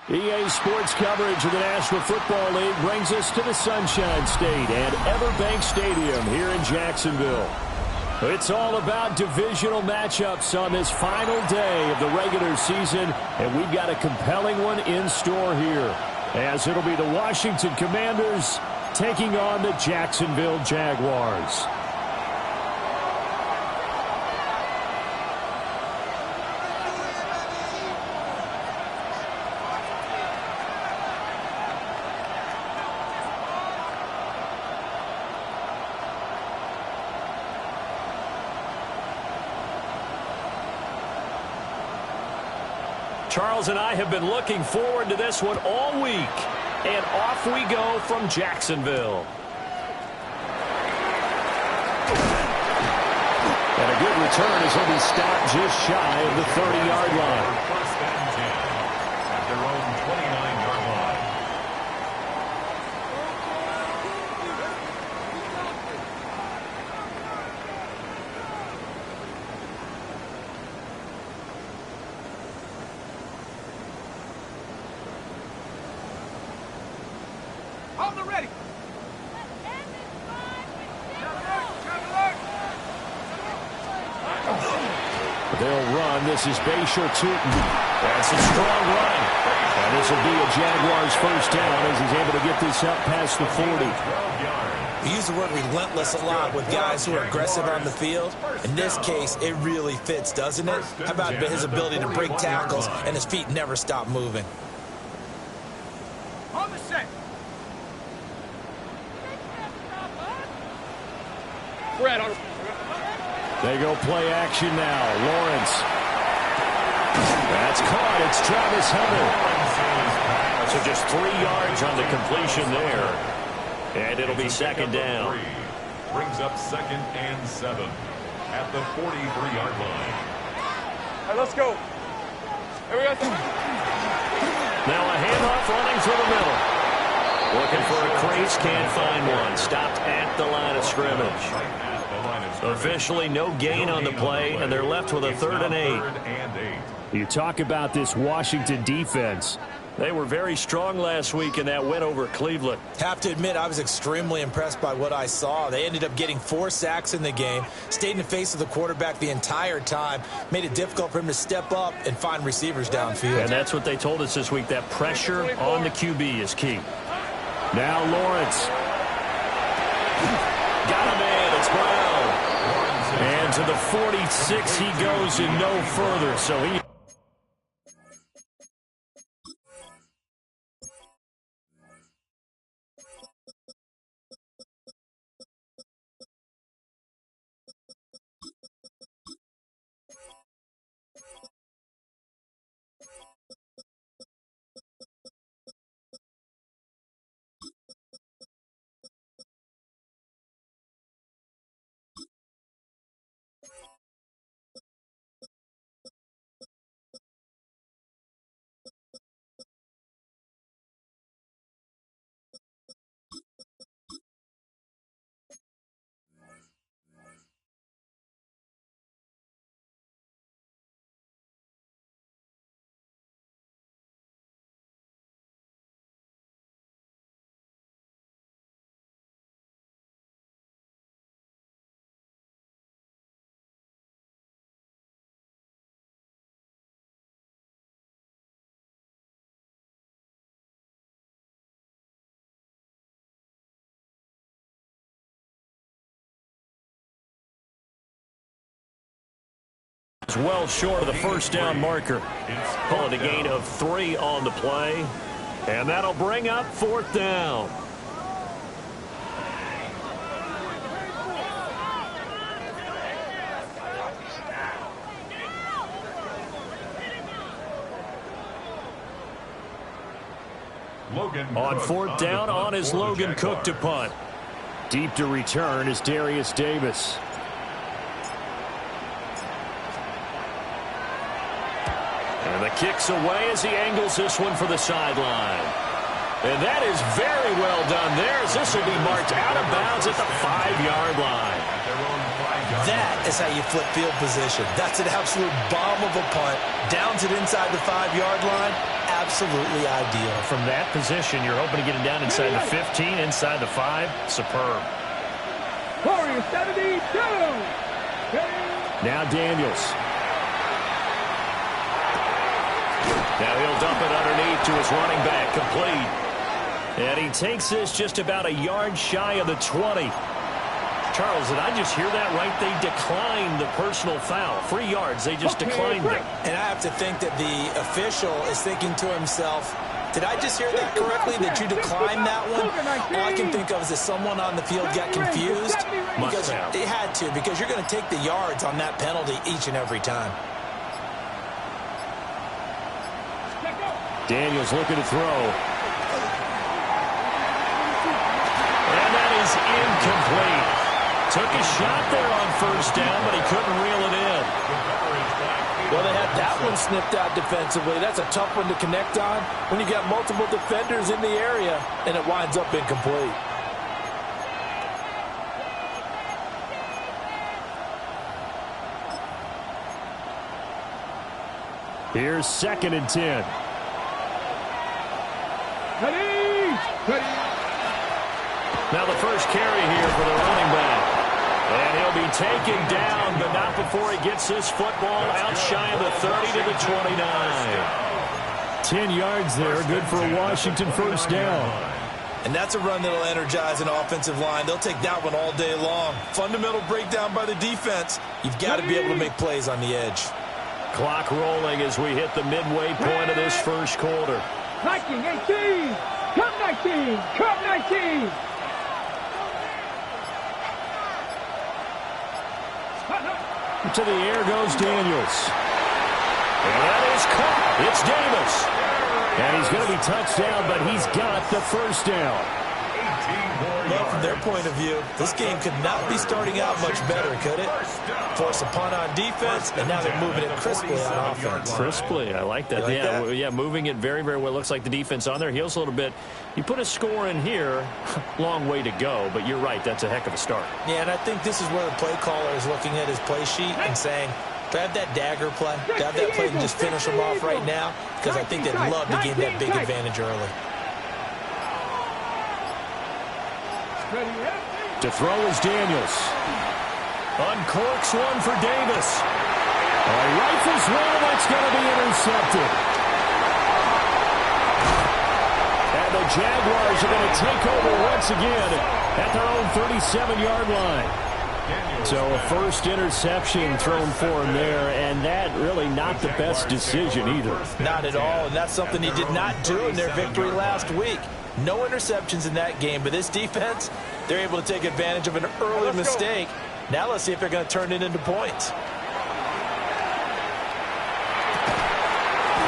EA Sports coverage of the National Football League brings us to the Sunshine State and Everbank Stadium here in Jacksonville. It's all about divisional matchups on this final day of the regular season, and we've got a compelling one in store here, as it'll be the Washington Commanders taking on the Jacksonville Jaguars. Charles and I have been looking forward to this one all week. And off we go from Jacksonville. And a good return as he'll be stopped just shy of the 30-yard line. First and 10 at their own 29-yard line. On the ready. They'll run. This is Bashir Tootin. That's a strong run. And this will be a Jaguars first down as he's able to get this up past the 40. We use the word relentless a lot with guys who are aggressive on the field. In this case, it really fits, doesn't it? How about his ability to break tackles and his feet never stop moving? On the set. Fred on. They go play action now. Lawrence. That's caught. It's Travis Hunter. So just 3 yards on the completion there. And it'll be second down. Brings up 2nd and 7 at the 43-yard line. All right, let's go. Here we go. Now a handoff running through the middle. Looking for a crease, can't find one. Stopped at the line of scrimmage. Officially no gain on the play, and they're left with a 3rd and 8. You talk about this Washington defense. They were very strong last week in that win over Cleveland. Have to admit, I was extremely impressed by what I saw. They ended up getting 4 sacks in the game, stayed in the face of the quarterback the entire time, made it difficult for him to step up and find receivers downfield. And that's what they told us this week, that pressure on the QB is key. Now Lawrence. Got a man, it's Brown. And to the 46 he goes and no further, so he... well short of the first down marker. Call it a gain of 3 on the play. And that'll bring up 4th down. On 4th down, on is Logan Cook to punt. Deep to return is Darius Davis. And the kick's away as he angles this one for the sideline. And that is very well done there, as this will be marked out of bounds at the 5-yard line. That is how you flip field position. That's an absolute bomb of a punt. Downs it inside the 5-yard line. absolutely ideal. From that position, you're hoping to get it down inside the 15, inside the 5. Superb. Warriors 72. Now Daniels. Now he'll dump it underneath to his running back, complete. And he takes this just about a yard shy of the 20. Charles, did I just hear that right? They declined the personal foul. 3 yards, they just declined it. And I have to think that the official is thinking to himself, did I just hear that correctly, that you declined that one? All I can think of is that someone on the field got confused. Because they had to, because you're going to take the yards on that penalty each and every time. Daniels looking to throw. And that is incomplete. Took a shot there on first down, but he couldn't reel it in. Well, they had that one snipped out defensively. That's a tough one to connect on when you got multiple defenders in the area, and it winds up incomplete. Here's 2nd and 10. Now the first carry here for the running back. And he'll be taken down, but not before he gets this football out shy of the 30 to the 29. 10 yards there, good for a Washington first down. And that's a run that'll energize an offensive line. They'll take that one all day long. Fundamental breakdown by the defense. You've got to be able to make plays on the edge. Clock rolling as we hit the midway point of this first quarter. Viking 18. Cup 19. Cup 19. To the air goes Daniels. And that is caught. It's Davis. And he's going to be touched down, but he's got the first down. Well, from their point of view, this game could not be starting out much better, could it? Force a punt on defense, and now they're moving it crisply on offense. Crisply, I like that. Yeah, moving it very, very well. Looks like the defense on their heels a little bit. You put a score in here, long way to go, but you're right, that's a heck of a start. Yeah, and I think this is where the play caller is looking at his play sheet and saying, do I have that dagger play? Do I have that play to just finish them off right now? Because I think they'd love to gain that big advantage early. To throw is Daniels. Uncorks one for Davis. Rifles one, that's going to be intercepted. And the Jaguars are going to take over once again at their own 37-yard line. So a first interception thrown for him there, and that really not the best decision either. Not at all, and that's something he did not do in their victory last week. No interceptions in that game, but this defense, they're able to take advantage of an early mistake. Now let's see if they're going to turn it into points.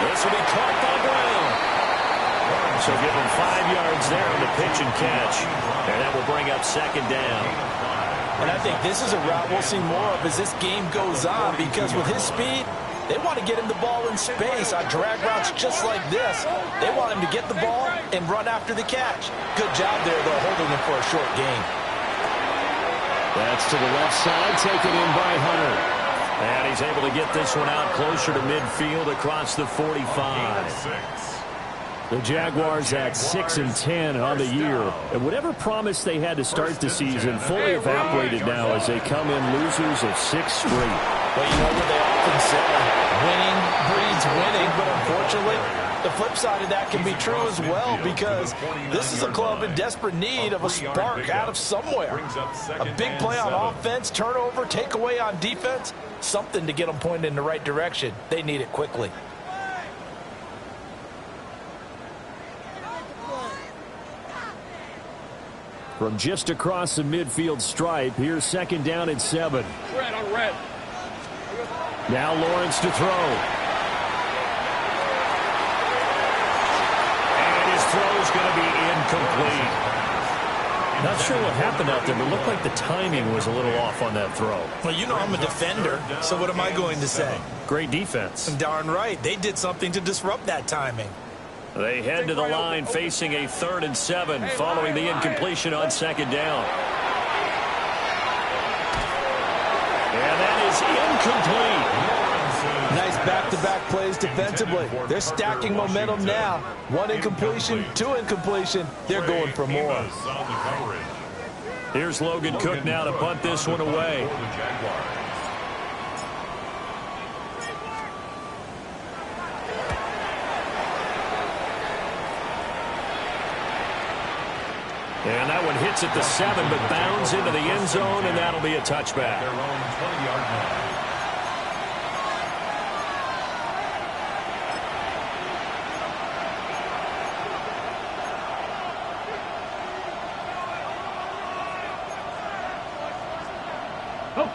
This will be caught by Brown. So give him 5 yards there on the pitch and catch, and that will bring up 2nd down. And I think this is a route we'll see more of as this game goes on, because with his speed, they want to get him the ball in space on drag routes just like this. They want him to get the ball and run after the catch. Good job there, though, holding him for a short gain. That's to the left side, taken in by Hunter. And he's able to get this one out closer to midfield across the 45. The Jaguars at 6-10 on the year. And whatever promise they had to start the season fully evaporated now as they come in losers of 6 straight. Well, you know what they often say, winning breeds winning, but unfortunately, the flip side of that can be true as well, because this is a club in desperate need of a spark out of somewhere. A big play on offense, turnover, takeaway on defense, something to get them pointed in the right direction. They need it quickly. From just across the midfield stripe, here's 2nd down and 7. Red on red. Now Lawrence to throw. And his throw is going to be incomplete. Not sure what happened out there, but it looked like the timing was a little off on that throw. Well, you know I'm a defender, so what am I going to say? Great defense. Darn right. They did something to disrupt that timing. They head to the line facing a 3rd and 7 following the incompletion on 2nd down. And that is incomplete. Nice back-to-back plays defensively. They're stacking momentum now. 1 incompletion, 2 incompletion. They're going for more. Here's Logan Cook now to punt this one away. And that one hits at the 7, but bounds into the end zone, and that'll be a touchback. Their own 20-yard line.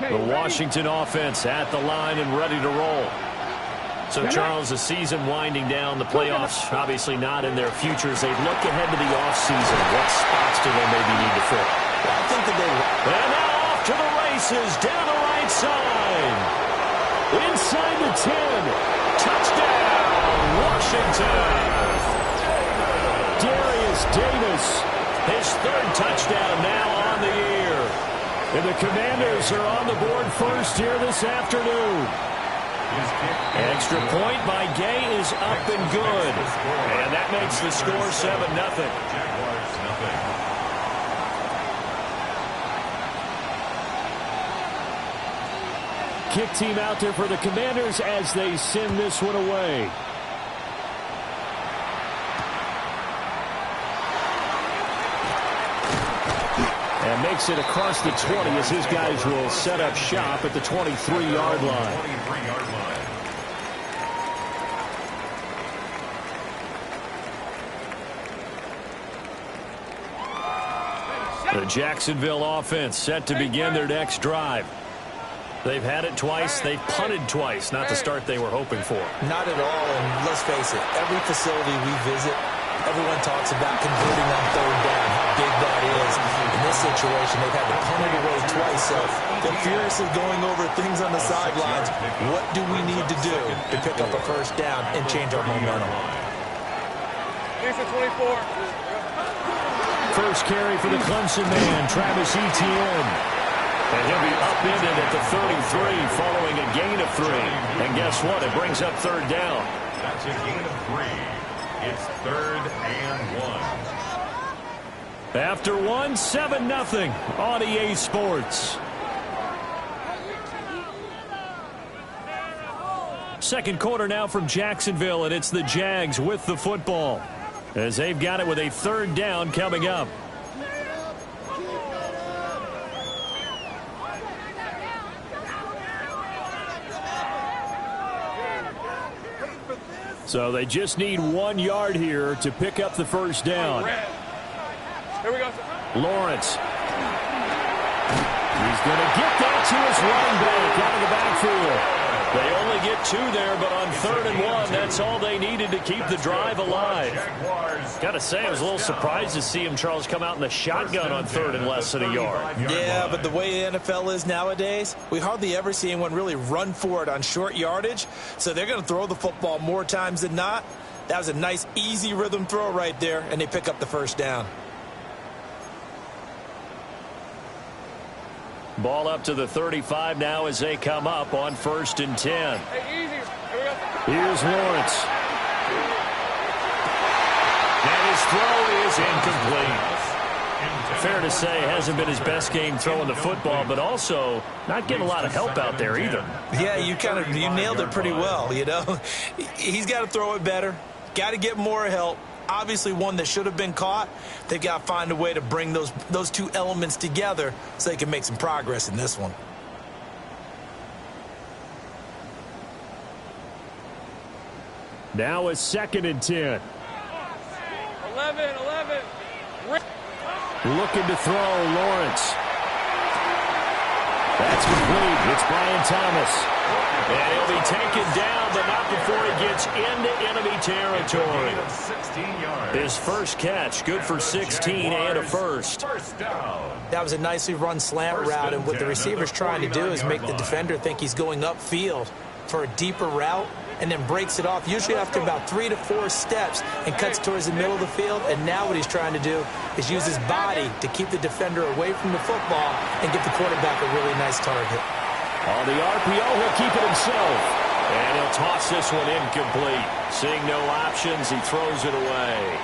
The Washington offense at the line and ready to roll. So, Charles, the season winding down, the playoffs obviously not in their future as they look ahead to the offseason. What spots do they maybe need to fill? I think that they... And now off to the races, down the right side. Inside the 10. Touchdown, Washington. Darius Davis, his 3rd touchdown now on the year. And the Commanders are on the board first here this afternoon. Extra point by Gay is up and good. And that makes the score 7-0. Jaguars, nothing. Kick team out there for the Commanders as they send this one away. And makes it across the 20 as his guys will set up shop at the 23-yard line. 23-yard line. The Jacksonville offense set to begin their next drive. They've had it twice. They've punted twice. Not the start they were hoping for. Not at all, and let's face it, every facility we visit, everyone talks about converting on 3rd down, how big that is. In this situation, they've had to punt it away twice, so they're furiously going over things on the sidelines. What do we need to do to pick up a 1st down and change our momentum? Here's the 24. First carry for the Clemson man, Travis Etienne. And he'll be upended at the 33 following a gain of 3. And guess what? It brings up 3rd down. That's a gain of 3. It's 3rd and 1. After 1, 7-0 on EA Sports. Second quarter now from Jacksonville, and it's the Jags with the football as they've got it with a 3rd down coming up. So they just need 1 yard here to pick up the 1st down. Here we go. Lawrence. He's going to get that to his running back out of the backfield. They only get 2 there, but on 3rd and 1, that's all they needed to keep the drive alive. Got to say, I was a little surprised to see him, Charles, come out in the shotgun on 3rd and less than a yard. Yeah, but the way the NFL is nowadays, we hardly ever see anyone really run for it on short yardage. So they're going to throw the football more times than not. That was a nice, easy rhythm throw right there, and they pick up the 1st down. Ball up to the 35 now as they come up on 1st and 10. Hey, easy. Here we go. Here's Lawrence. And his throw is incomplete. Fair to say, hasn't been his best game throwing the football, but also not getting a lot of help out there either. Yeah, you nailed it pretty well, you know. He's got to throw it better. Got to get more help. Obviously one that should have been caught. They've got to find a way to bring those 2 elements together so they can make some progress in this one. Now it's 2nd and 10. 11. Looking to throw, Lawrence. That's complete. It's Brian Thomas. And he'll be taken down, but not before he gets into enemy territory. His first catch, good for 16 and a 1st. That was a nicely run slant route, and what the receiver's trying to do is make the defender think he's going upfield for a deeper route, and then breaks it off, usually after about 3 to 4 steps, and cuts towards the middle of the field. And now what he's trying to do is use his body to keep the defender away from the football and give the quarterback a really nice target. On the RPO, he'll keep it himself. And he'll toss this one incomplete. Seeing no options, he throws it away.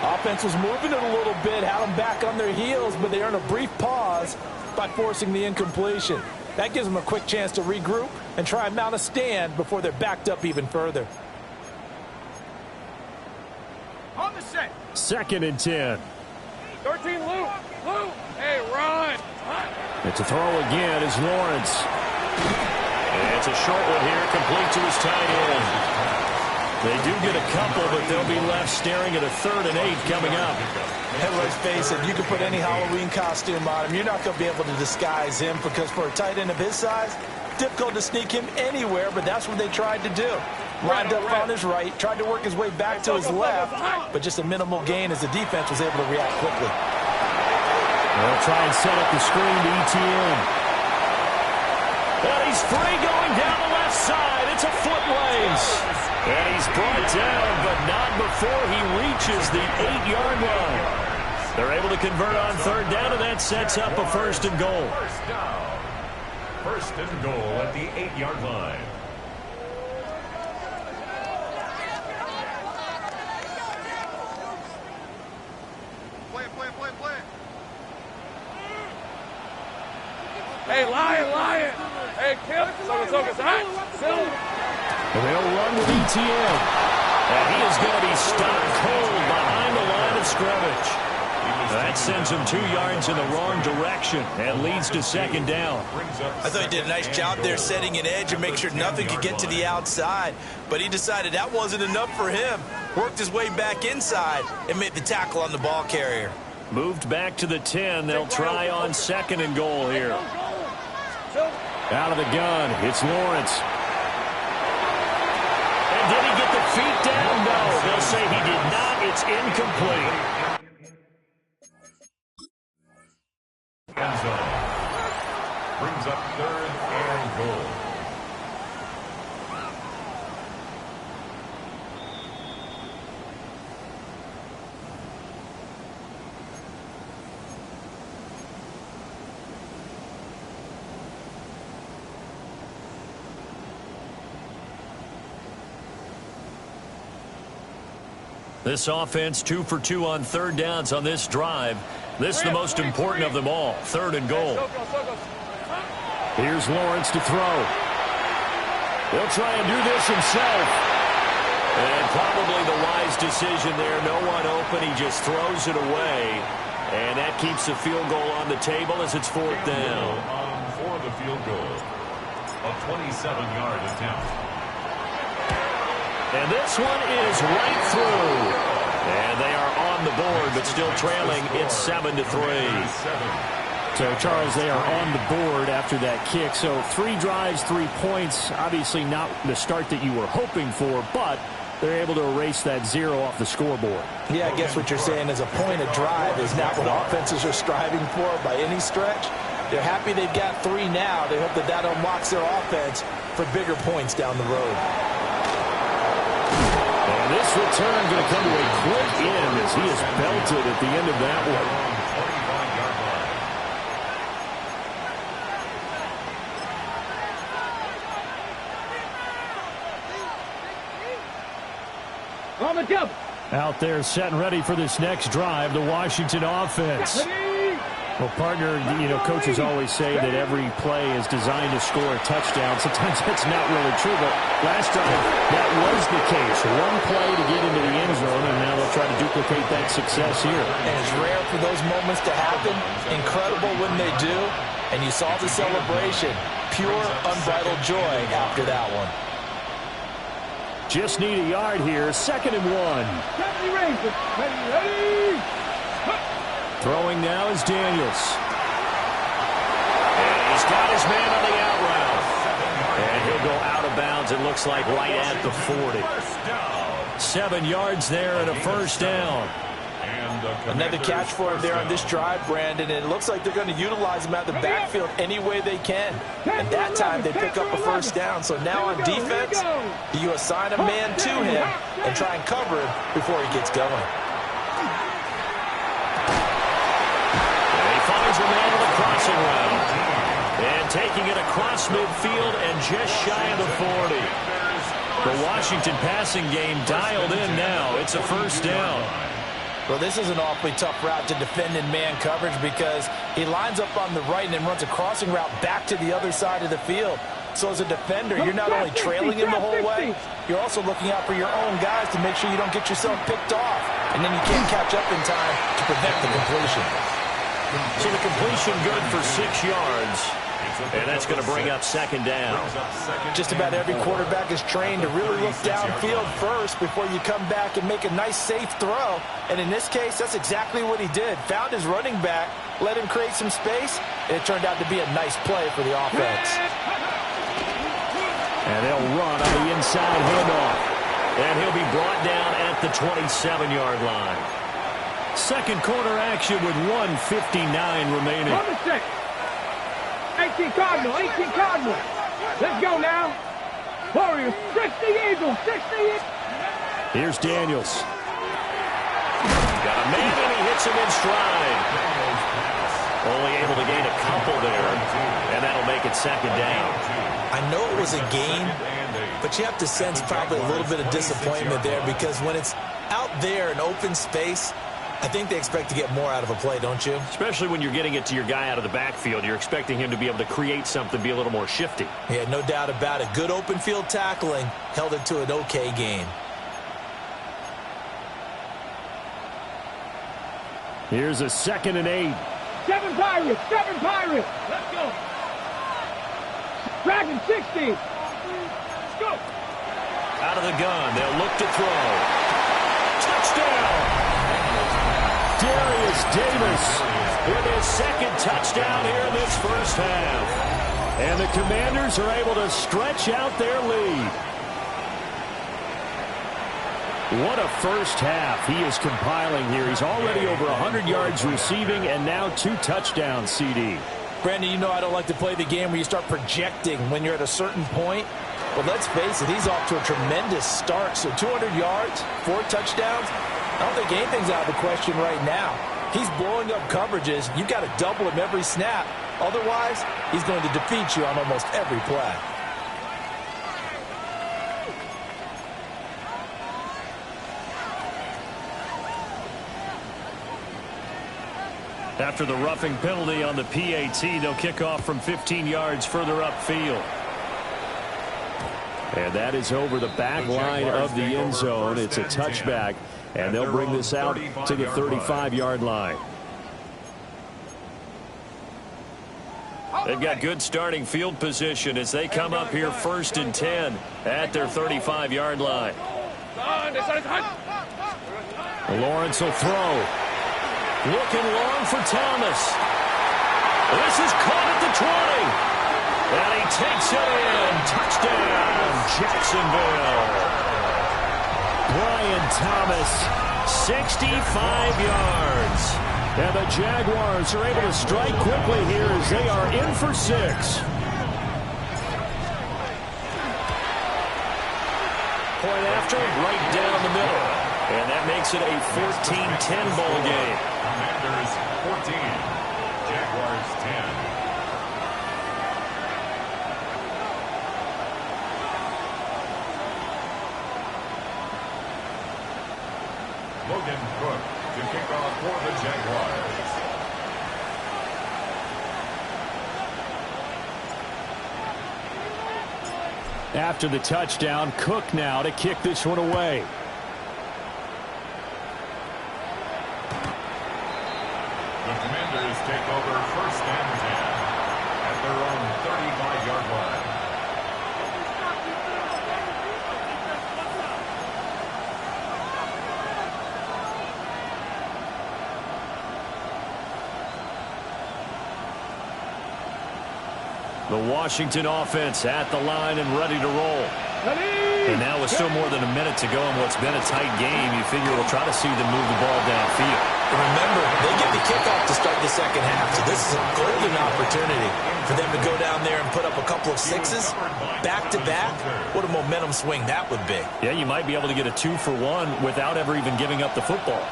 Offense was moving it a little bit, had them back on their heels, but they earned a brief pause by forcing the incompletion. That gives them a quick chance to regroup and try and mount a stand before they're backed up even further. On the set. 2nd and 10. 13, Lou. Lou. Hey, run. It's a throw again as Lawrence. And it's a short one here, complete to his tight end. They do get a couple, but they'll be left staring at a 3rd and 8 coming up. And let's face it, you can put any Halloween costume on him. You're not going to be able to disguise him because for a tight end of his size, difficult to sneak him anywhere, but that's what they tried to do. Lined up on his right, tried to work his way back to his left, but just a minimal gain as the defense was able to react quickly. They'll try and set up the screen to ETN. And he's free going down the left side. It's a foot race. And he's brought down, but not before he reaches the 8-yard line. They're able to convert on 3rd down, and that sets up a 1st and goal. First down. 1st and goal at the 8-yard line. Hey, Lion. Hey, Kip. Soka. Silver. They'll run with ETN. And he is going to be stopped cold behind the line of scrimmage. That sends him 2 yards in the wrong direction and leads to 2nd down. I thought he did a nice job there setting an edge and make sure nothing could get to the outside. But he decided that wasn't enough for him. Worked his way back inside and made the tackle on the ball carrier. Moved back to the 10. They'll try on 2nd and goal here. Out of the gun, it's Lawrence. And did he get the feet down? No, they'll say he did not. It's incomplete. End zone. Brings up 3rd and goal. This offense 2 for 2 on 3rd downs on this drive. This is the most important of them all. 3rd and goal. Here's Lawrence to throw. He'll try and do this himself. And probably the wise decision there. No one open. He just throws it away. And that keeps the field goal on the table as it's 4th down. For the field goal. A 27-yard attempt. And this one is right through. And they are on the board, but still trailing. It's 7-3. So, Charles, they are on the board after that kick. So 3 drives, 3 points. Obviously not the start that you were hoping for, but they're able to erase that 0 off the scoreboard. Yeah, I guess what you're saying is a point of drive is not what offenses are striving for by any stretch. They're happy they've got 3 now. They hope that that unlocks their offense for bigger points down the road. And this return going to come to a quick end as he is belted at the end of that one. On the jump. Out there set and ready for this next drive, the Washington offense. Well, partner, you know, coaches always say that every play is designed to score a touchdown. Sometimes that's not really true, but last time that was the case. One play to get into the end zone, and now they'll try to duplicate that success here. And it's rare for those moments to happen. Incredible when they do. And you saw the celebration. Pure, unbridled joy after that one. Just need a yard here. 2nd and 1. Ready. Throwing now is Daniels. And he's got his man on the out route. And he'll go out of bounds, it looks like, right at the 40. 7 yards there and a 1st down. Another catch for him there on this drive, Brandon. And it looks like they're going to utilize him out of the backfield any way they can. And that time they pick up a 1st down. So now on defense, you assign a man to him and try and cover him before he gets going. Finds a man on the crossing route. And taking it across midfield and just shy of the 40. The Washington passing game dialed in now. It's a first down. Well, this is an awfully tough route to defend in man coverage because he lines up on the right and then runs a crossing route back to the other side of the field. So as a defender, you're not only trailing him the whole way, you're also looking out for your own guys to make sure you don't get yourself picked off. And then you can't catch up in time to prevent the completion. So the completion good for 6 yards. And that's going to bring up second down. Just about every quarterback is trained to really look downfield first before you come back and make a nice, safe throw. And in this case, that's exactly what he did. Found his running back, let him create some space, and it turned out to be a nice play for the offense. And they'll run on the inside handoff. And he'll be brought down at the 27-yard line. Second quarter action with 1:59 remaining. 18 Cardinal, 18 Cardinal. Let's go now. Warriors, 60 Eagles, 60 Eagles. Here's Daniels. Got a man and he hits him in stride. Only able to gain a couple there, and that'll make it second down. I know it was a gain, but you have to sense probably a little bit of disappointment there because when it's out there in open space, I think they expect to get more out of a play, don't you? Especially when you're getting it to your guy out of the backfield. You're expecting him to be able to create something, be a little more shifty. Yeah, no doubt about it. Good open field tackling held it to an okay gain. Here's a 2nd and 8. 7 Pirates, 7 Pirates. Let's go. Dragon 60. Let's go. Out of the gun. They'll look to throw. Touchdown! Darius Davis with his second touchdown here in this first half. And the Commanders are able to stretch out their lead. What a first half he is compiling here. He's already over 100 yards receiving and now 2 touchdowns, CD. Brandon, you know I don't like to play the game where you start projecting when you're at a certain point. But let's face it, he's off to a tremendous start. So 200 yards, 4 touchdowns. I don't think anything's out of the question right now. He's blowing up coverages. You've got to double him every snap. Otherwise, he's going to defeat you on almost every play. After the roughing penalty on the PAT, they'll kick off from 15 yards further upfield. And that is over the back line of the end zone. It's a touchback, and they'll bring this out to the 35-yard line. They've got good starting field position as they come up here 1st and 10 at their 35-yard line. Lawrence will throw. Looking long for Thomas. This is caught at the 20. And he takes it in. Touchdown, Jacksonville. Brian Thomas, 65 yards. And the Jaguars are able to strike quickly here as they are in for 6. Point after, right down the middle. And that makes it a 14-10 ball game. Commanders 14, Jaguars 10. Logan Cook to kick off for the Jaguars. After the touchdown, Cook now to kick this one away. The Commanders take over 1st and 10 at their own 35-yard line. The Washington offense at the line and ready to roll. And now with still more than a minute to go in what's been a tight game, you figure we'll try to see them move the ball downfield. Remember, they get the kickoff to start the second half, so this is a golden opportunity for them to go down there and put up a couple of 6s back-to-back. What a momentum swing that would be. Yeah, you might be able to get a 2-for-1 without ever even giving up the football.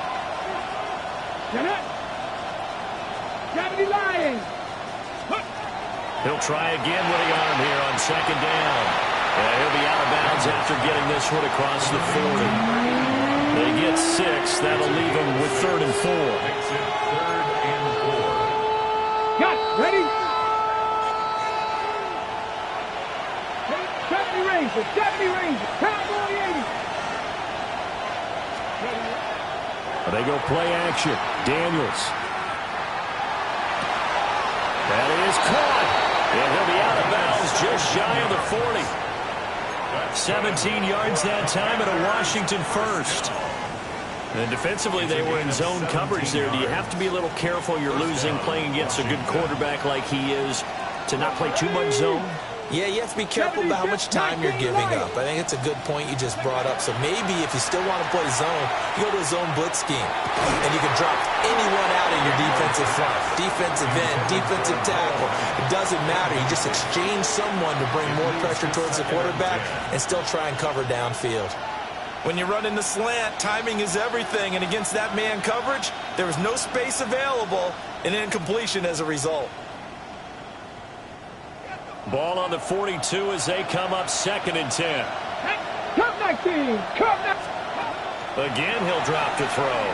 Gravity Lions. He'll try again with the arm here on second down. And he'll be out of bounds after getting this one across the 40. They get 6. That'll leave them with 3rd and 4. Got ready. 70 Rangers, 70 Rangers, Cowboy 80. They go play action. Daniels. That is caught. And he'll be out of bounds just shy of the 40. 17 yards that time and a Washington first. And defensively, they were in zone coverage there. Do you have to be a little careful? You're losing playing against a good quarterback like he is to not play too much zone? Yeah, you have to be careful about how much time you're giving up. I think it's a good point you just brought up. So maybe if you still want to play zone, you go to a zone blitz scheme. And you can drop anyone out of your defensive front. Defensive end, defensive tackle. It doesn't matter. You just exchange someone to bring more pressure towards the quarterback and still try and cover downfield. When you run in the slant, timing is everything. And against that man coverage, there was no space available and incompletion as a result. Ball on the 42 as they come up 2nd and 10. Come 19, come 19. Again, he'll drop to throw.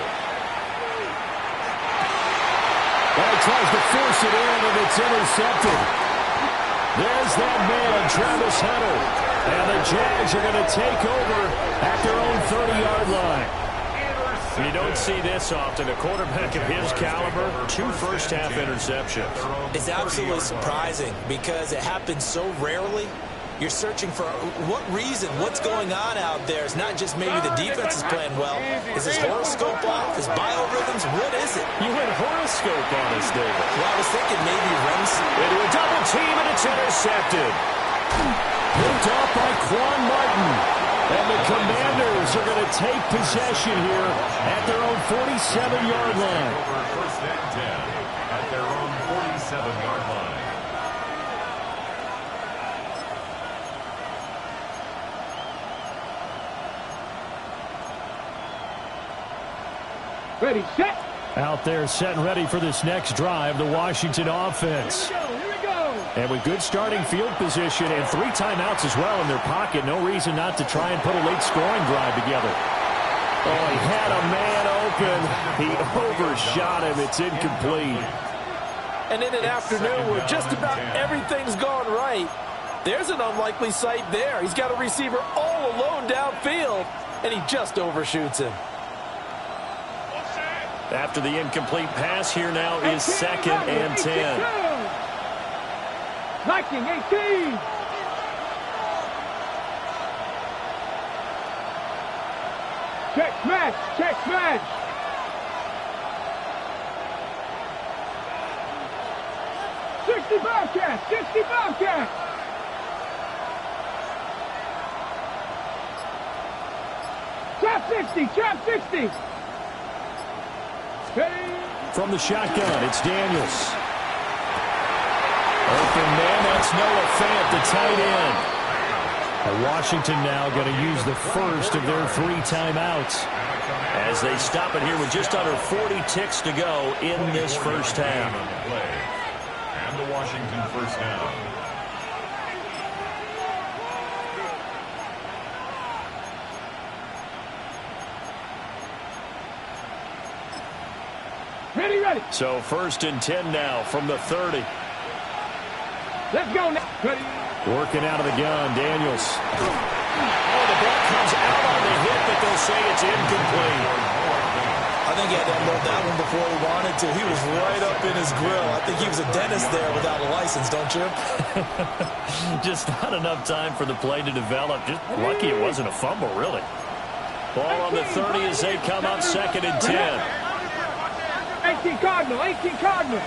Well, he tries to force it in, and it's intercepted. There's that man, Travis Hunter. And the Jags are going to take over at their own 30-yard line. You don't see this often. A quarterback of his caliber, 2 first-half interceptions. It's absolutely surprising because it happens so rarely. You're searching for what reason, what's going on out there. It's not just maybe the defense is playing well. Is his horoscope off? His biorhythms? What is it? You went horoscope on us, David. Well, I was thinking maybe runs into a double team, and it's intercepted. Picked off by Quan Martin. And the Commanders are going to take possession here at their own 47-yard line. Over 1st and 10 at their own 47-yard line. Ready, set. Out there set and ready for this next drive, the Washington offense. Here we go. And with good starting field position and 3 timeouts as well in their pocket, no reason not to try and put a late scoring drive together. Oh, he had a man open. He overshot him. It's incomplete. And in an afternoon where just about everything's gone right, there's an unlikely sight there. He's got a receiver all alone downfield, and he just overshoots him. After the incomplete pass, here now is 2nd and 10. Viking 18. Check match, check match. Bobcats, 60 Bobcats. Trap 60, trap 60. From the shotgun, it's Daniels. Open man, that's Noah Fant, the tight end. Washington now going to use the first of their 3 timeouts as they stop it here with just under 40 ticks to go in this first half. And the Washington first down. Ready. So 1st and 10 now from the 30. Let's go now. Ready. Working out of the gun, Daniels. Oh, the ball comes out on the hit, but they'll say it's incomplete. I think he had to unload that one before he wanted to. He was right up in his grill. I think he was a dentist there without a license, don't you? Just not enough time for the play to develop. Just lucky it wasn't a fumble, really. Ball on the 30 as they come up 2nd and 10. 18 Cardinal, 18 Cardinal.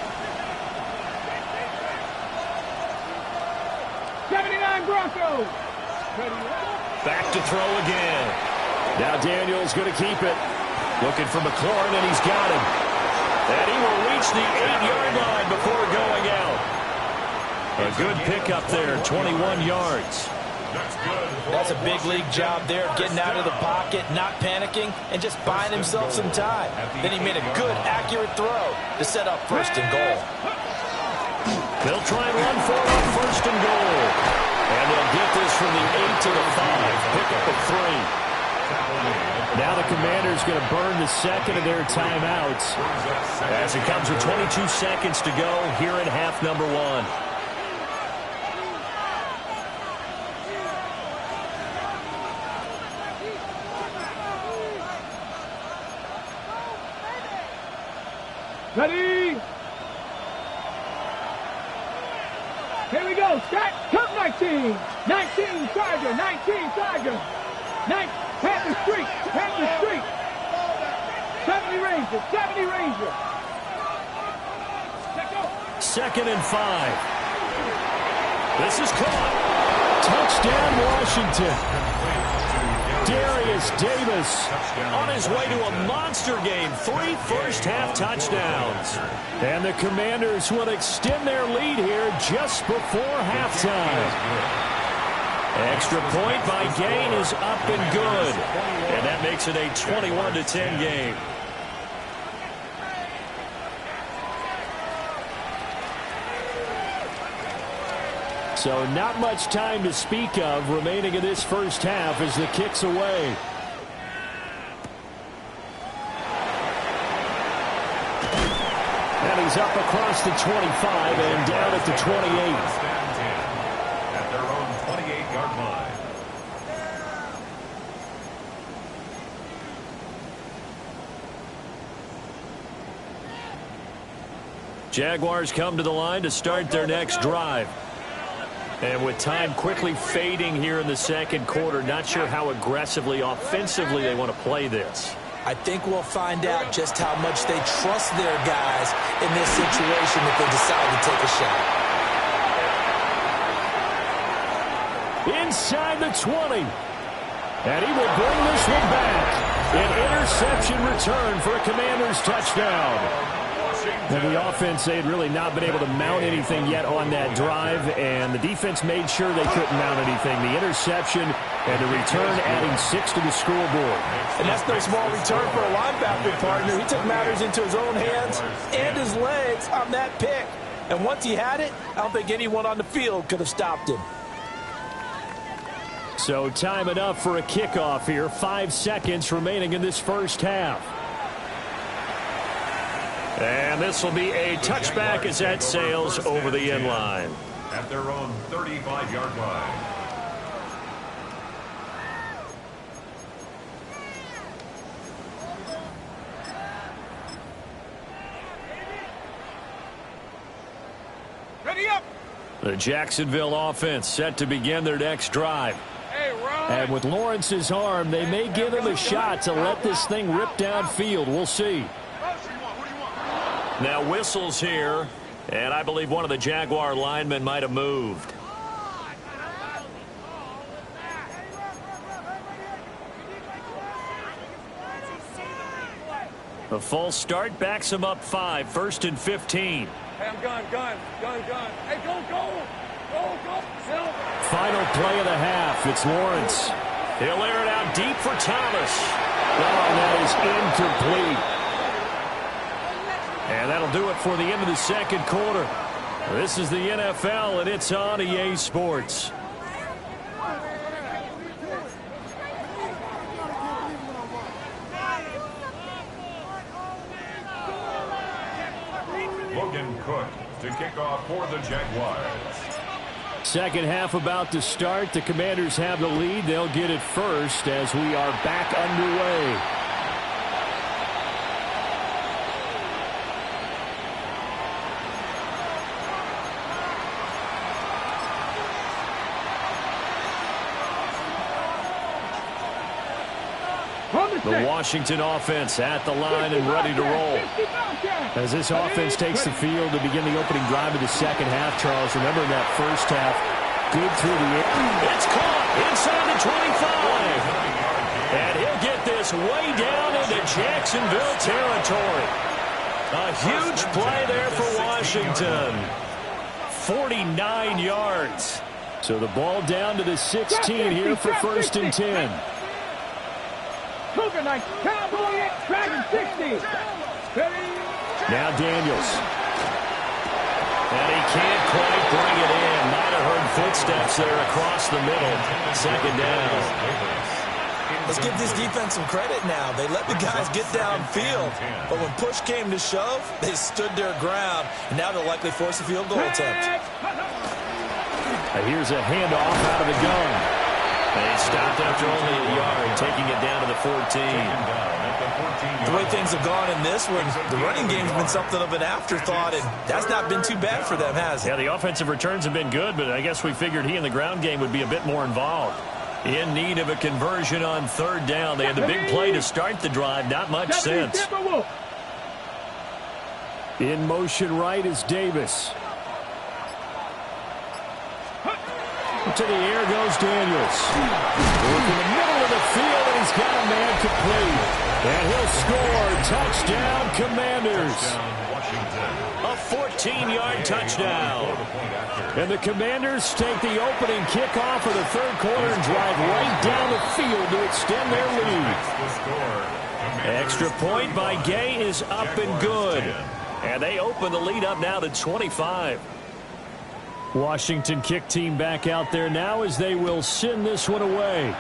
79 Broncos. Back to throw again. Now Daniels going to keep it. Looking for McLaurin, and he's got him. And he will reach the 8-yard line before going out. A good pickup there, 21 yards. That's a big league job there, getting out of the pocket, not panicking, and just buying himself some time. Then he made a good, accurate throw to set up 1st and goal. They'll try and run for it on first and goal. And they'll get this from the 8 to the 5. Pick up a 3. Now the Commanders going to burn the second of their timeouts as it comes with 22 seconds to go here in half number 1. Ready? Here we go. Start. Come 19. 19 Charger. 19 Charger. Panther Street. Panther Street. 70 Ranger. 70 Ranger. Second and 5. This is caught. Touchdown, Washington. Darius Davis on his way to a monster game. 3 first-half touchdowns. And the Commanders will extend their lead here just before halftime. Extra point by Gain is up and good. And that makes it a 21-10 game. So not much time to speak of remaining in this first half as the kick's away. And he's up across the 25 and down at the 28. At their own 28-yard line. Jaguars come to the line to start their next drive. And with time quickly fading here in the second quarter, not sure how aggressively, offensively they want to play this. I think we'll find out just how much they trust their guys in this situation if they decide to take a shot. Inside the 20. And he will bring this one back. An interception return for a Commanders touchdown. And the offense, they had really not been able to mount anything yet on that drive, and the defense made sure they couldn't mount anything. The interception and the return adding 6 to the scoreboard. And that's no small return for a linebacker partner. He took matters into his own hands and his legs on that pick. And once he had it, I don't think anyone on the field could have stopped him. So time enough for a kickoff here. 5 seconds remaining in this first half. And this will be a touchback as that sails over the end line. At their own 35-yard line. Ready up. The Jacksonville offense set to begin their next drive. Hey, Ron. And with Lawrence's arm, they may give him a shot to let this thing rip downfield. We'll see. Now whistles here, and I believe one of the Jaguar linemen might have moved. The false start backs him up 5, 1st and 15. Hey, I'm gun. Hey, go. Final play of the half. It's Lawrence. He'll air it out deep for Thomas. Oh, that is incomplete. And that'll do it for the end of the second quarter. This is the NFL, and it's on EA Sports. Logan Cook to kick off for the Jaguars. Second half about to start. The Commanders have the lead. They'll get it first as we are back underway. The Washington offense at the line and ready to roll. As this offense takes the field to begin the opening drive of the second half, Charles, remember in that first half, good through the air. It's caught inside the 25. And he'll get this way down into Jacksonville territory. A huge play there for Washington. 49 yards. So the ball down to the 16 here for 1st and 10. Cougar Knight, Cowboy X, Dragon 60. Ready? Now Daniels. And he can't quite bring it in. Might have heard footsteps there across the middle. Second down. Let's give this defense some credit now. They let the guys get downfield. But when push came to shove, they stood their ground. And now they'll likely force a field goal attempt. Here's a handoff out of the gun. They stopped after only a yard, taking it down to the 14. The way things have gone in this one, the running game's been something of an afterthought, and that's not been too bad for them, has it? Yeah, the offensive returns have been good, but I guess we figured he in the ground game would be a bit more involved. In need of a conversion on third down. They had the big play to start the drive. Not much sense. In motion right is Davis. To the air goes Daniels. Look in the middle of the field, and he's got a man complete. And he'll score. Touchdown, Commanders. A 14-yard touchdown. And the Commanders take the opening kickoff of the third quarter and drive right down the field to extend their lead. Extra point by Gay is up and good. And they open the lead up now to 25. Washington kick team back out there now as they will send this one away.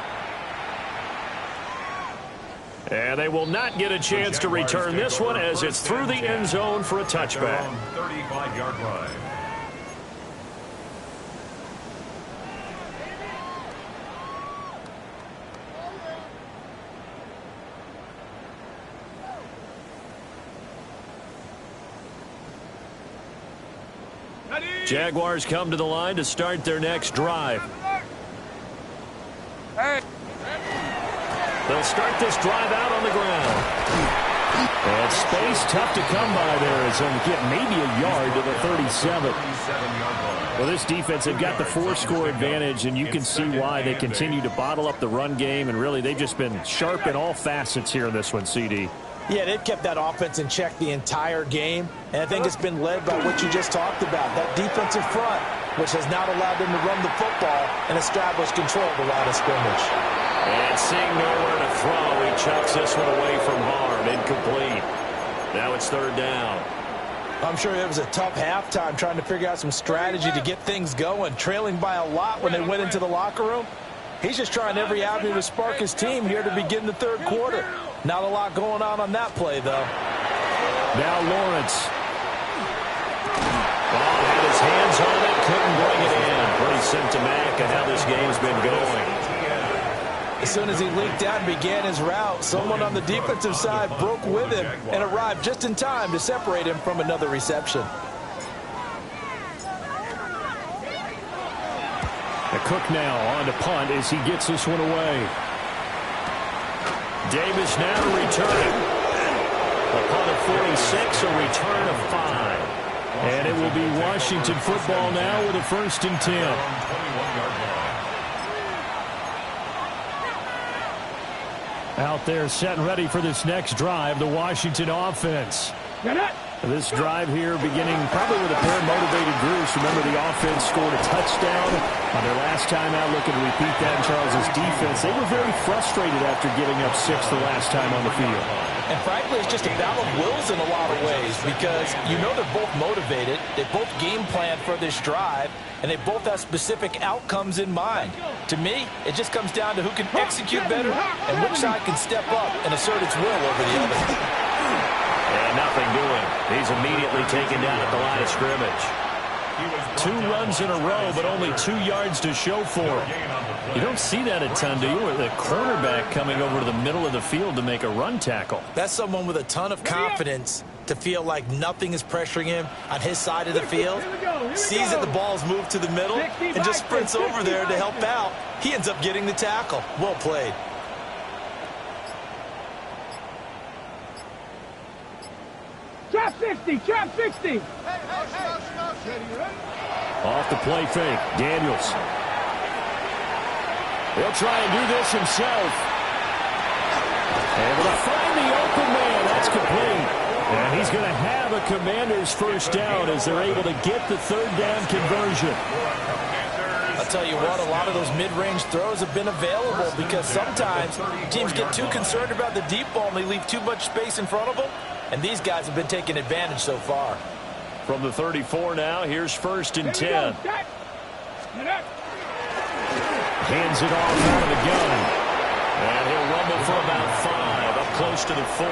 And they will not get a chance to return this one as it's through the end zone for a touchback. 35-yard line. Jaguars come to the line to start their next drive. They'll start this drive out on the ground. And space tough to come by there as they'll get maybe a yard to the 37. Well, this defense, they've got the 4-score advantage, and you can see why they continue to bottle up the run game, and really they've just been sharp in all facets here in this one, CD. Yeah, they've kept that offense in check the entire game, and I think it's been led by what you just talked about, that defensive front, which has not allowed them to run the football and establish control of the line of scrimmage. And seeing nowhere to throw, he chucks this one away from harm, incomplete. Now it's third down. I'm sure it was a tough halftime trying to figure out some strategy to get things going, trailing by a lot when they went into the locker room. He's just trying every avenue to spark his team here to begin the third quarter. Not a lot going on that play, though. Now Lawrence. Ball had his hands on it, couldn't bring it in. Pretty symptomatic of how this game's been going. As soon as he leaked out and began his route, someone on the defensive side broke with him and arrived just in time to separate him from another reception. Cook now on to punt as he gets this one away. Davis now to return. A punt of 46, a return of 5. And it will be Washington football now with a 1st and 10. Out there set and ready for this next drive, the Washington offense. This drive here beginning probably with a pair of motivated groups. Remember, the offense scored a touchdown on their last time out. Looking to repeat that in Charles's defense. They were very frustrated after giving up 6 the last time on the field. And frankly, it's just a battle of wills in a lot of ways because you know they're both motivated. They both game plan for this drive, and they both have specific outcomes in mind. To me, it just comes down to who can execute better and which side can step up and assert its will over the other. And nothing doing. He's immediately taken down at the line of scrimmage. 2 runs in a row, but only 2 yards to show for him. You don't see that a ton, do you? Or the cornerback coming over to the middle of the field to make a run tackle. That's someone with a ton of confidence to feel like nothing is pressuring him on his side of the field. Sees that the ball's moved to the middle and just sprints over there to help out. He ends up getting the tackle. Well played. Trap 60, trap 60. Off the play fake, Daniels. He'll try and do this himself. Able to find the open man. That's complete. And he's going to have a Commanders 1st down as they're able to get the 3rd down conversion. I'll tell you what, a lot of those mid-range throws have been available because sometimes teams get too concerned about the deep ball and they leave too much space in front of them. And these guys have been taking advantage so far. From the 34 now, here's 1st and 10. Hands it off out of the gun. And he'll rumble for about 5, up close to the 40.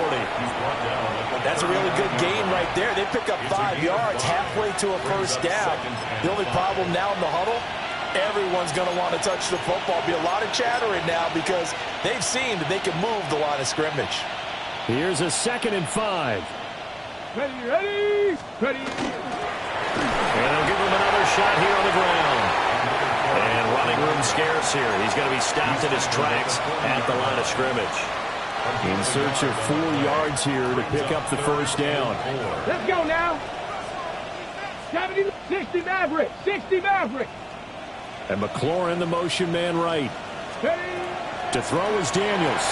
That's a really good gain right there. They pick up 5 yards halfway to a first down. The only problem now in the huddle, everyone's going to want to touch the football. Be a lot of chattering now because they've seen that they can move the line of scrimmage. Here's a 2nd and 5. Ready. And they'll give him another shot here on the ground. And running room scarce here. He's going to be stopped in his tracks at the line of scrimmage. In search of 4 yards here to pick up the first down. Let's go now. 60 Maverick. 60 Maverick. And McLaurin, the motion man right. To throw is Daniels.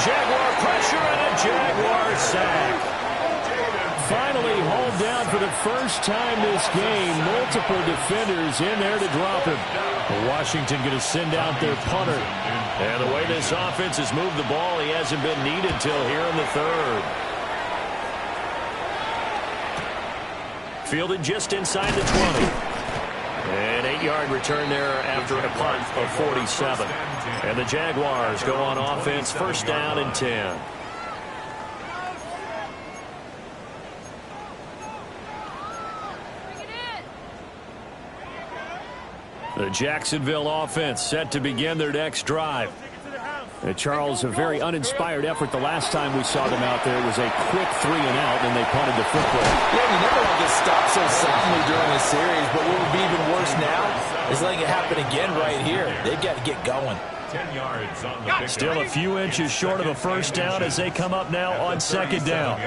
Jaguar pressure and a Jaguar sack. Finally hauled down for the first time this game. Multiple defenders in there to drop him. Washington going to send out their punter. And the way this offense has moved the ball, he hasn't been needed till here in the 3rd. Fielded just inside the 20. An 8-yard return there after a punt of 47. And the Jaguars go on offense, 1st down and 10. The Jacksonville offense set to begin their next drive. Charles, a very uninspired effort the last time we saw them out there. It was a quick 3-and-out, and they punted the football. Yeah, you never want to get stopped so soundly during a series, but what would be even worse now is letting it happen again right here. They've got to get going. 10 yards on the pick. Still a few inches short of a first down as they come up now on 2nd down.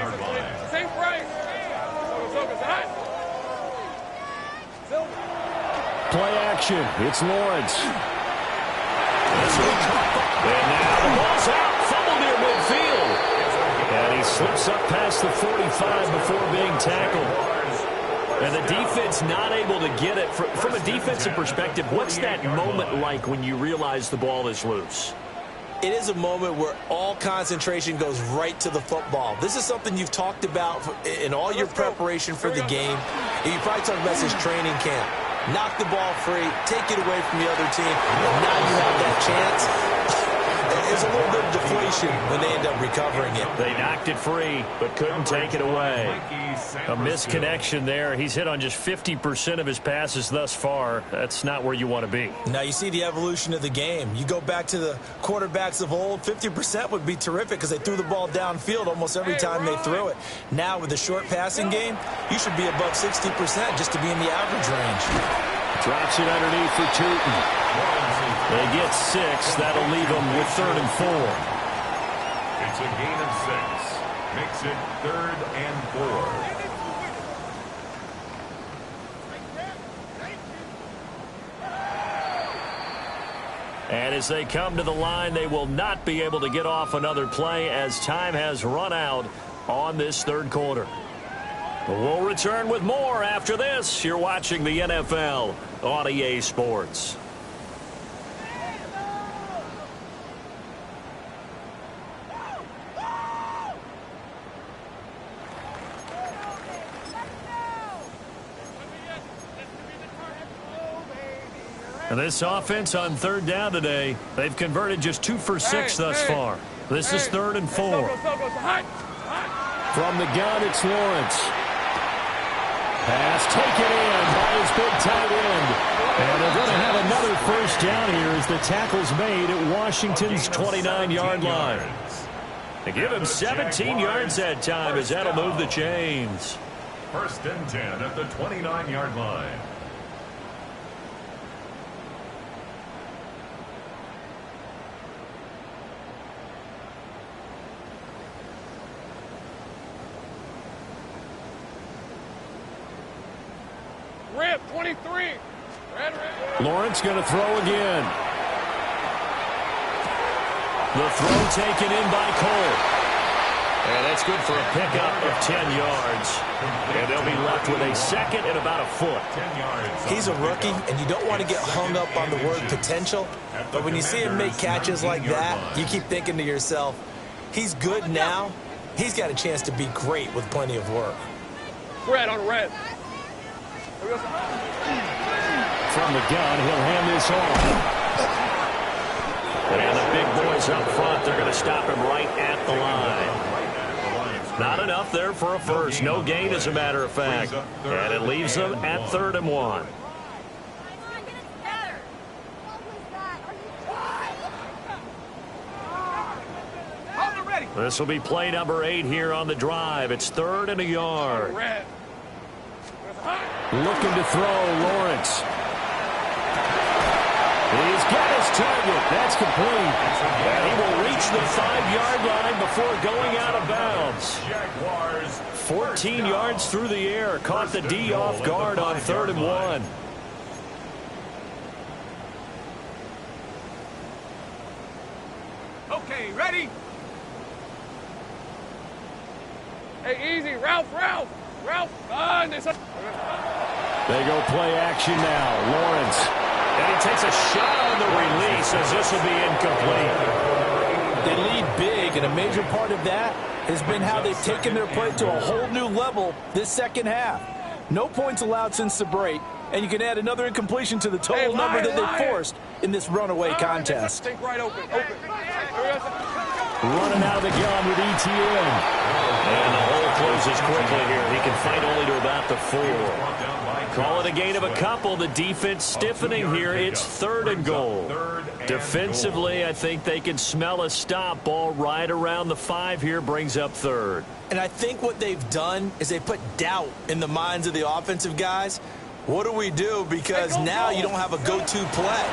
Play action. It's Lawrence. And now the ball's out. Fumble near midfield. And he slips up past the 45 before being tackled. And the defense not able to get it. From a defensive perspective, what's that moment like when you realize the ball is loose? It is a moment where all concentration goes right to the football. This is something you've talked about in all your preparation for the game. You probably talked about this training camp. Knock the ball free, take it away from the other team, and now you have that chance. There's a little bit of deflation when they end up recovering it. They knocked it free, but couldn't take it away. A misconnection there. He's hit on just 50% of his passes thus far. That's not where you want to be. Now you see the evolution of the game. You go back to the quarterbacks of old, 50% would be terrific because they threw the ball downfield almost every time they threw it. Now with the short passing game, you should be above 60% just to be in the average range. Drops it underneath for Tootin. They get 6. That'll leave them with 3rd and 4. It's a gain of 6. Makes it 3rd and 4. And as they come to the line, they will not be able to get off another play as time has run out on this 3rd quarter. We'll return with more after this. You're watching the NFL on EA Sports. And this offense on 3rd down today, they've converted just 2 for 6 thus far. This is 3rd and 4. From the gun, it's Lawrence. Pass taken in by his big tight end. And they're going to have another first down here as the tackle's made at Washington's 29-yard line. They give him 17 yards that time as that'll move the chains. 1st and 10 at the 29-yard line. Red 23. Red. Lawrence going to throw again. The throw taken in by Cole. And that's good for a pickup of 10 yards. And they'll be left with a 2nd and about a foot. 10 yards. He's a rookie, and you don't want to get hung up on the word potential. But when you see him make catches like that, you keep thinking to yourself, he's good now, he's got a chance to be great with plenty of work. Red on red. From the gun, he'll hand this off. And the big boys up front, they're going to stop him right at the line. Not enough there for a first. No gain, as a matter of fact. And it leaves them at 3rd and 1. This will be play number 8 here on the drive. It's 3rd and a yard. Looking to throw, Lawrence. He's got his target. That's complete. And he will reach the 5-yard line before going out of bounds. 14 yards through the air. Caught the D off guard on 3rd and 1. Okay, ready? Hey, easy. Ralph. They go play action now. Lawrence. And he takes a shot on the release as this will be incomplete. They lead big, and a major part of that has been how they've taken their play to a whole new level this second half. No points allowed since the break, and you can add another incompletion to the total number that they forced in this runaway contest. Think right open. Running out of the gun with ETN. And the hole closes quickly here. He can fight only to about the 4. Call it a gain of a couple. The defense stiffening here. It's 3rd and goal. Defensively, I think they can smell a stop. Ball right around the 5 here. Brings up 3rd. And I think what they've done is they put doubt in the minds of the offensive guys. What do we do? Because now you don't have a go-to play.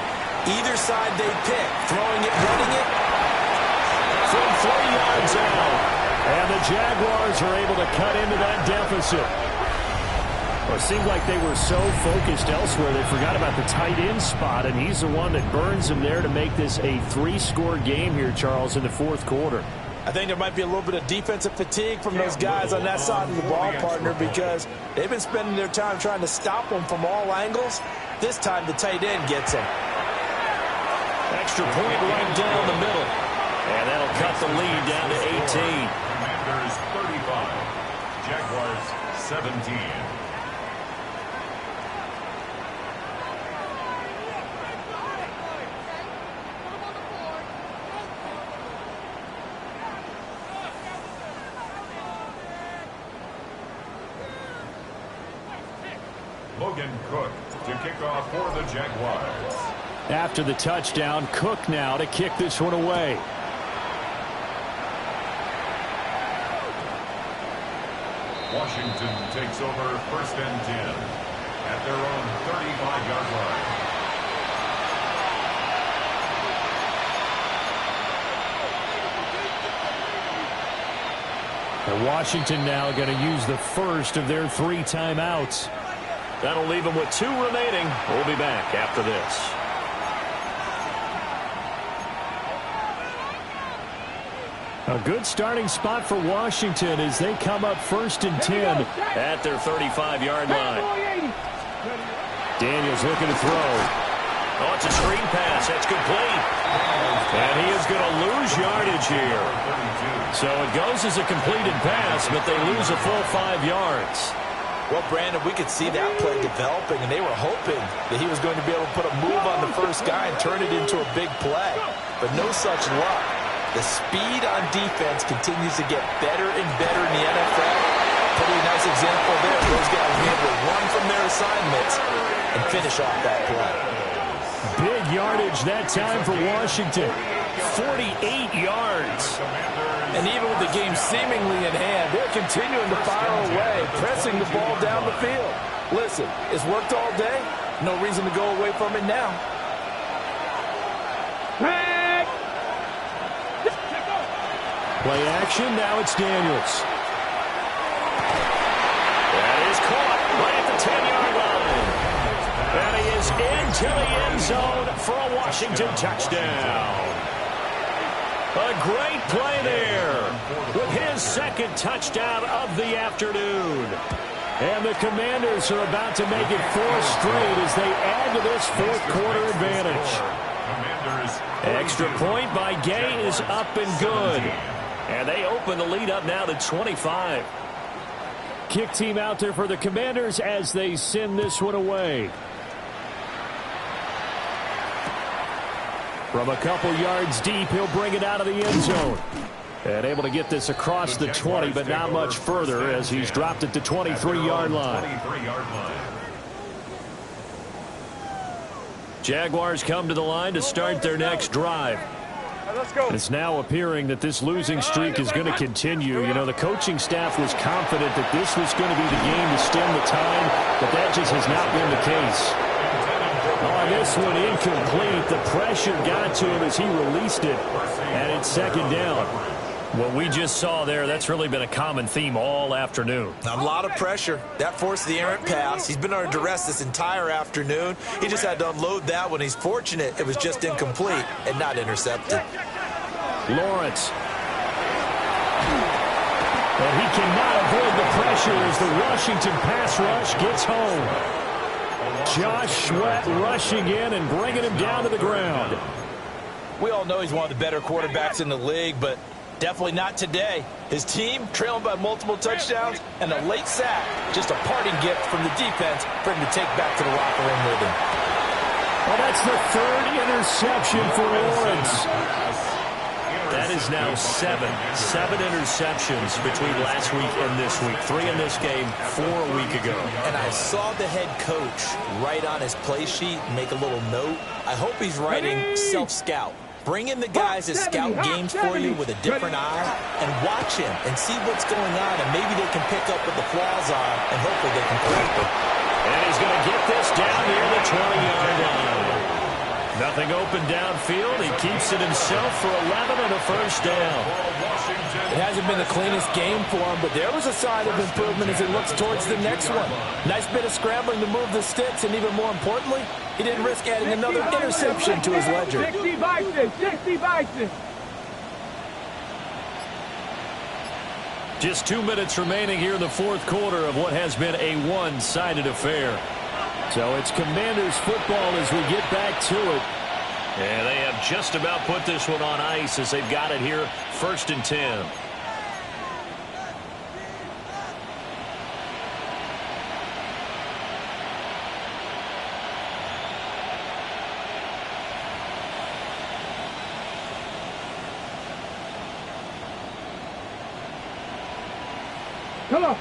Either side they pick. Throwing it, running it. From 3 yards out. And the Jaguars are able to cut into that deficit. Well, it seemed like they were so focused elsewhere they forgot about the tight end spot, and he's the one that burns them there to make this a 3-score game here, Charles, in the 4th quarter. I think there might be a little bit of defensive fatigue from those guys on that side of the ball, partner, because they've been spending their time trying to stop them from all angles. This time the tight end gets them. Extra point right down the middle. And that'll cut the lead down to 18. Commanders 35, Jaguars 17. Logan Cook to kick off for the Jaguars. After the touchdown, Cook now to kick this one away. Washington takes over 1st and 10 at their own 35-yard line. And Washington now going to use the first of their 3 timeouts. That'll leave them with 2 remaining. We'll be back after this. A good starting spot for Washington as they come up 1st and 10 at their 35-yard line. Daniels looking to throw. Oh, it's a screen pass. That's complete. And he is going to lose yardage here. So it goes as a completed pass, but they lose a full 5 yards. Well, Brandon, we could see that play developing, and they were hoping that he was going to be able to put a move on the first guy and turn it into a big play. But no such luck. The speed on defense continues to get better and better in the NFL. Pretty nice example there. Those guys be able to run from their assignments and finish off that play. Big yardage that time for Washington. 48 yards. And even with the game seemingly in hand, they're continuing to fire away, pressing the ball down the field. Listen, it's worked all day. No reason to go away from it now. Play action, now it's Daniels. That is caught right at the 10-yard line. And he is into the end zone for a Washington touchdown. A great play there with his 2nd touchdown of the afternoon. And the Commanders are about to make it 4 straight as they add to this 4th quarter advantage. Extra point by Gay is up and good. And they open the lead up now to 25. Kick team out there for the Commanders as they send this one away. From a couple yards deep, he'll bring it out of the end zone. And able to get this across the 20, but not much further as he's dropped it to 23-yard line. Jaguars come to the line to start their next drive. Let's go. It's now appearing that this losing streak is going to continue. You know, the coaching staff was confident that this was going to be the game to stem the tide, but that just has not been the case. On this one, incomplete. The pressure got to him as he released it, and it's second down. What we just saw there, that's really been a common theme all afternoon. A lot of pressure. That forced the errant pass. He's been under duress this entire afternoon. He just had to unload that one. He's fortunate it was just incomplete and not intercepted. Lawrence. And he cannot avoid the pressure as the Washington pass rush gets home. Josh Sweat rushing in and bringing him down to the ground. We all know he's one of the better quarterbacks in the league, but definitely not today. His team trailing by multiple touchdowns and a late sack. Just a parting gift from the defense for him to take back to the locker room with him. Well, that's the third interception for Lawrence. That is now seven interceptions between last week and this week. 3 in this game, 4 a week ago. And I saw the head coach write on his play sheet and make a little note. I hope he's writing self-scout. Bring in the guys that scout games for you with a different eye and watch him and see what's going on, and maybe they can pick up what the flaws are, and hopefully they can correct them. And he's going to get this down near the 20-yard line. Nothing open downfield. He keeps it himself for 11 and a first down. It hasn't been the cleanest game for him, but there was a sign of improvement as he looks towards the next one. Nice bit of scrambling to move the sticks, and even more importantly, he didn't risk adding another interception to his ledger. 60 Bison, 60 Bison. Just 2 minutes remaining here in the fourth quarter of what has been a one-sided affair. So it's Commanders football as we get back to it. And they have just about put this one on ice as they've got it here, 1st and 10. Come on.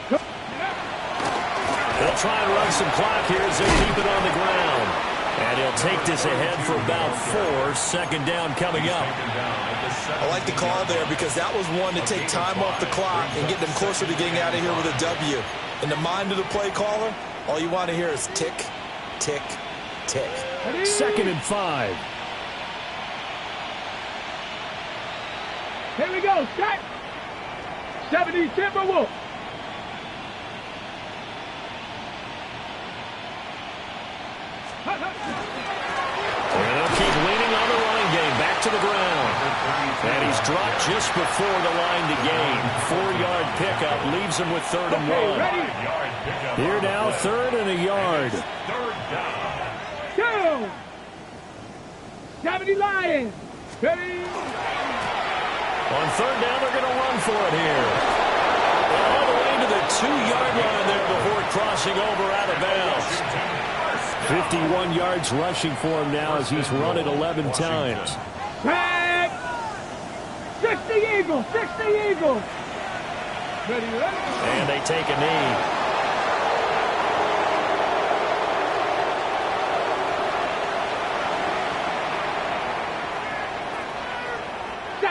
They'll try and run some clock here as they keep it on the ground. And he'll take this ahead for about 4. Second down coming up. I like the call there because that was one to take time off the clock and get them closer to getting out of here with a W. In the mind of the play caller, all you want to hear is tick, tick, tick. 2nd and 5. Here we go, Scott. 70 Timberwolves. And they'll keep leaning on the running game. Back to the ground. And he's dropped just before the line to gain. 4-yard pickup leaves him with 3rd and 1. Here now, 3rd and a yard. 2. 70 Lions. Ready. On 3rd down, they're going to run for it here. All the way to the 2-yard line there before crossing over out of bounds. 51 yards rushing for him now as he's run it 11 times. Back. 60 Eagles. 60 Eagles. Ready. And they take a knee.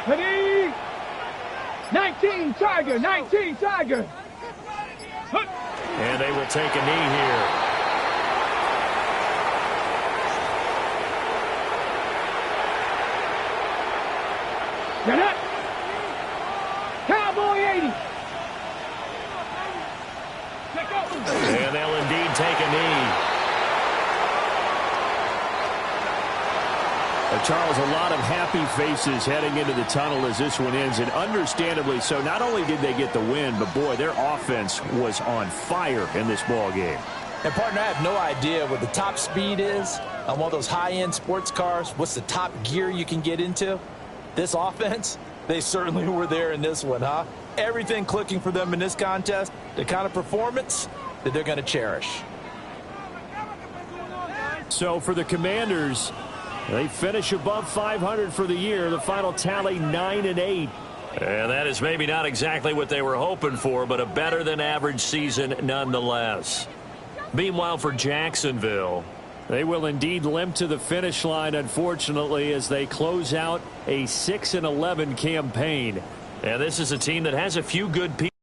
Ready. 19 Tiger. 19 Tiger. And they will take a knee here. Get up. Cowboy 80. And they'll indeed take a knee. Charles, a lot of happy faces heading into the tunnel as this one ends, and understandably so. Not only did they get the win, but boy, their offense was on fire in this ball game. And partner, I have no idea what the top speed is on one of those high-end sports cars. What's the top gear you can get into? This offense, They certainly were there in this one, huh? Everything clicking for them in this contest, the kind of performance that they're going to cherish. So for the Commanders, they finish above 500 for the year. The final tally 9-8. And that is maybe not exactly what they were hoping for, but a better than average season nonetheless. Meanwhile, for Jacksonville, they will indeed limp to the finish line, unfortunately, as they close out a 6-11 campaign. And this is a team that has a few good people.